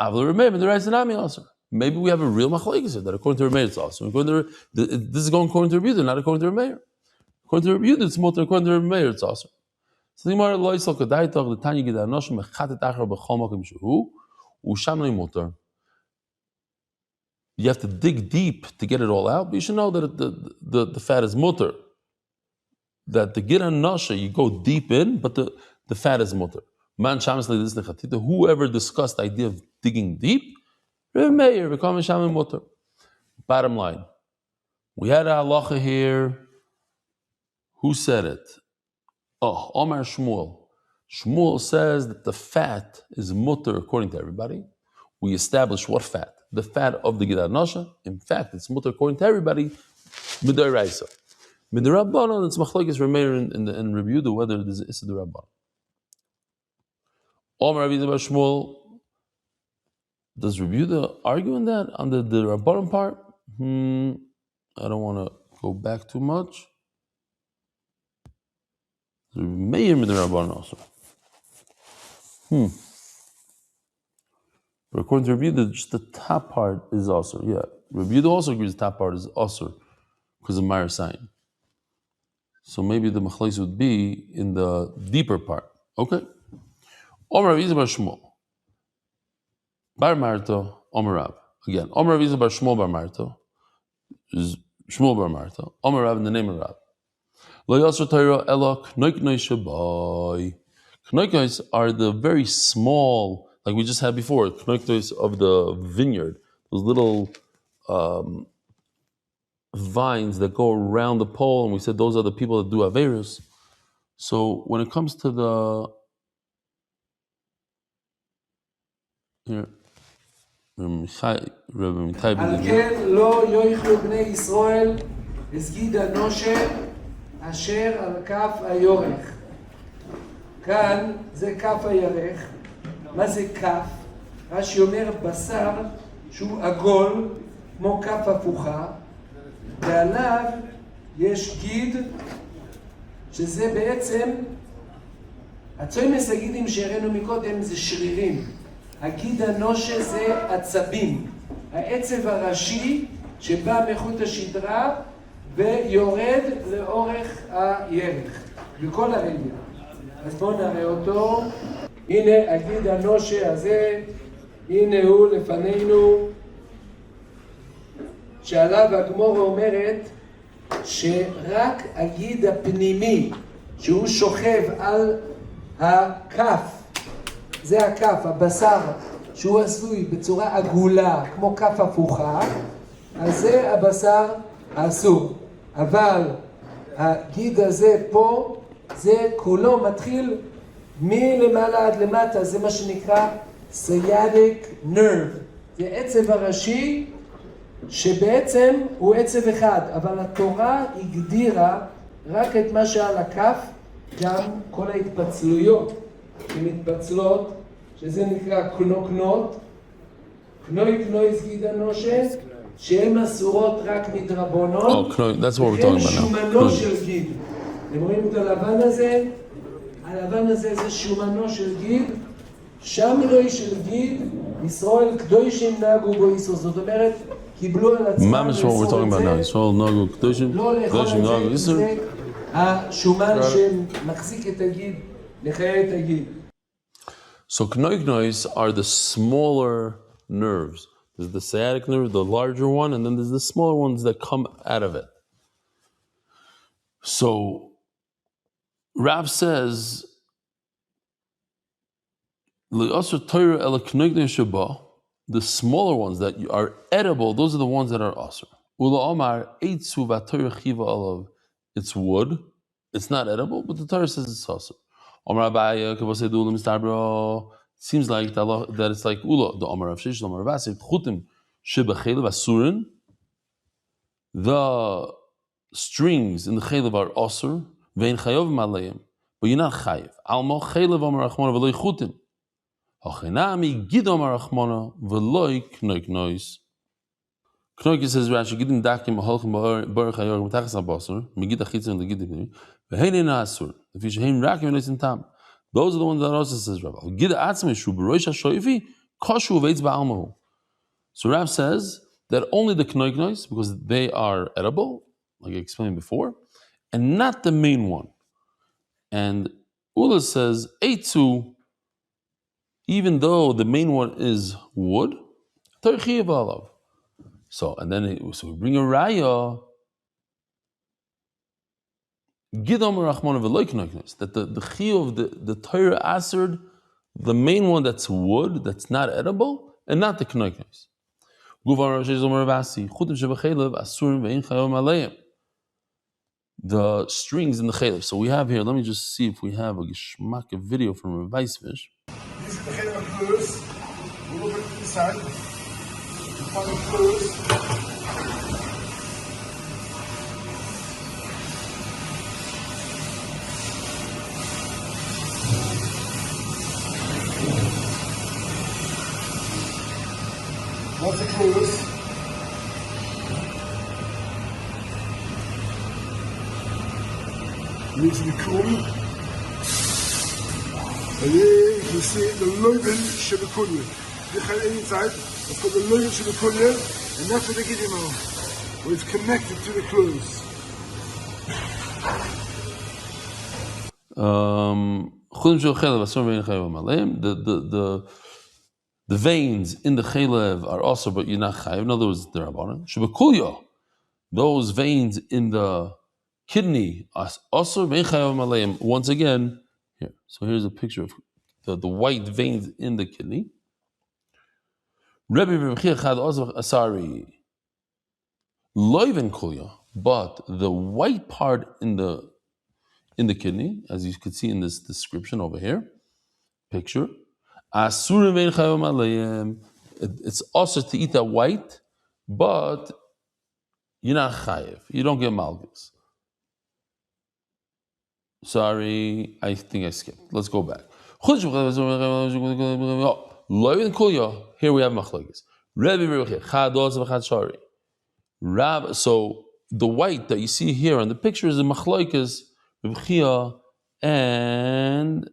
Avla Rabbi min deraisa nami also. Maybe we have a real machlokes here that according to Rabbi Meir it's also. This is going according to Rabbi Yehuda, not according to Rabbi Meir. According to Rabbi Yehuda, it's mutter. According to Rabbi Meir, it's also. So the Gemara lo yisal kadaitach the Tanya Gid HaNasha mechatet achar b'chol makom shehu u'sham lo mutter. You have to dig deep to get it all out, but you should know that the fat is mutter. That the Gid HaNasha, you go deep in, but the fat is mutter. Man shamas le'dis nechatita, whoever discussed the idea of digging deep, Rebbe Meir, become shaman mutter. Bottom line, we had a halacha here. Who said it? Oh, Omar Shmuel. Shmuel says that the fat is mutter according to everybody. We established what fat? The fat of the Gid HaNasha. In fact, it's mutter according to everybody. Midaraisa. Midarabbanan, it's machlokes Rabbi Meir and Rabbi Yehuda whether it is Issa D'Rabbanan. Omar Rabbi Bar Shmuel. Does Rabbi Yehuda argue on that on the Rabbanan part? I don't want to go back too much. Rabbi Meir Midarabbanan also. But according to Rabbi Yehuda, just the top part is also. Yeah, Rabbi Yehuda also agrees the top part is also because of Meir sign. So maybe the machlokes would be in the deeper part. Okay. Omer Rav Yizar bar Shmuel. Bar Marta, Omer Rav. Again, Omer Rav Yizar bar Shmuel bar Marta is Shmuel bar Marta. Omer Rav in the name of Rav. Lo yasser Torah ela knoiknoi shabai. Knoiknois are the very small, like we just had before, knoiknois of the vineyard. Those little vines that go around the pole, and we said those are the people that do Aveirus. So when it comes to the here, על כן לא יאכלו בני ישראל את גיד הנושר אשר על כף הירך. כאן זה כף הירך. מה זה כף? רש"י אומר בשר שהוא עגול כמו כף הפוכה, ועליו יש גיד שזה בעצם הצומס הגידים שהראינו מקודם זה שרירים. הגיד הנושה זה עצבים, העצב הראשי שבא מחוט השדרה ויורד לאורך הירך בכל הרגל. אז בואו נראה אותו. הנה הגיד הנושה הזה, הנה הוא לפנינו, שעליו הגמורה אומרת שרק הגיד הפנימי שהוא שוכב על הכף, זה הכף, הבשר שהוא עשוי בצורה עגולה כמו כף הפוכה, אז זה הבשר האסור. אבל הגיד הזה פה, זה כולו מתחיל מלמעלה עד למטה, זה מה שנקרא sciatic nerve, זה עצב הראשי שבעצם הוא עצב אחד, אבל התורה הגדירה רק את מה שעל הכף, גם כל ההתפצלויות שמתפצלות, שזה נקרא קנוקנות, קנוי קנוי סגיד הנושה, שהן אסורות רק מדרבונות, וכן שומנו של גיד. אתם רואים את הלבן הזה? הלבן הזה זה שומנו של גיד, שם אלוהי של גיד, ישראל קדושים נהגו בו איסור. זאת אומרת, קיבלו על עצמם לאסור את זה, לא לאכול את זה, זה השומן שמחזיק את הגיד, לחיה את הגיד. So knoiknois are the smaller nerves. There's the sciatic nerve, the larger one, and then there's the smaller ones that come out of it. So Rav says, the smaller ones that are edible, those are the ones that are asr. It's wood. It's not edible, but the Torah says it's asr. Seems like that it's like ula. The Omar of Shish, Omar Vasim, Chutim, Shebachelev asurin. The strings in the chelev are osur. Vein chayov malayim. But you're not chayiv. Almo chelev amar rachmana v'loy chutin. Hachinami gid amar rachmana v'loy knoik nois. Knoik says Rashi gidin dakim aholchim bar chayor matachas abasur. Migid achitzim and the gidim. V'hein asur. If you shehein rakim and in tam. Those are the ones that also says Rav. Gid atzmi shu b'roish hashoifi koshu v'eitz ba'almahu. So Rav says that only the knoik nois, because they are edible, like I explained before, and not the main one. And Ula says, Eitzu, even though the main one is wood, so, and then we bring a raya, that the chiyuv of the Torah answered the main one that's wood, that's not edible, and not the knoiknos. The strings in the chelev. So we have here, let me just see if we have a geschmack video from a Weissfish. This is the chelev close. We'll open it inside. You find it close. Once it closes, leaves it cool. And here you can see the loben shebekulye. The chayil inside, it's called the loben shebekulye, and that's what they give you now, where it's connected to the clothes. The veins in the chelev are also, but you're not chayiv. In other words, they're abanon. Shebekulya, those veins in the kidney are also vein chayav malayim. Once again, here. So here's a picture of the white veins in the kidney. Rebbe B'Mechia Chad Ozvach Asari Loiven Kulya, but the white part in the kidney, as you can see in this description over here, picture. It's also to eat that white, but you're not chayiv. You don't get malgus. Sorry, I think I skipped. Let's go back. Here we have machlokes. So the white that you see here on the picture is the machlokes Reb Chia and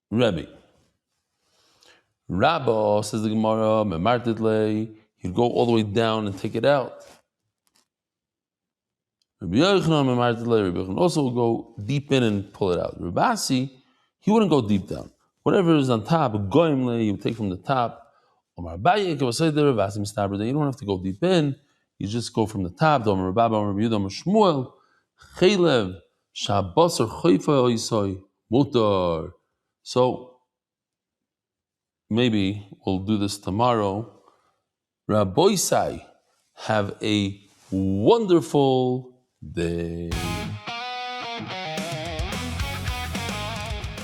Rebbe. Rabba, says the Gemara, he'd go all the way down and take it out. Rabbi Yochanan also would go deep in and pull it out. Rabbi Asi, he wouldn't go deep down. Whatever is on top, he would take from the top. You don't have to go deep in. You just go from the top. So maybe we'll do this tomorrow. Rabbi Sai, have a wonderful day.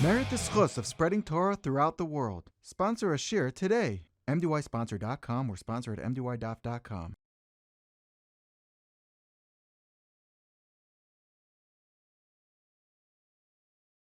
Merit the schus of spreading Torah throughout the world. Sponsor a shir today. MDYsponsor.com or sponsor at MDYDaf.com.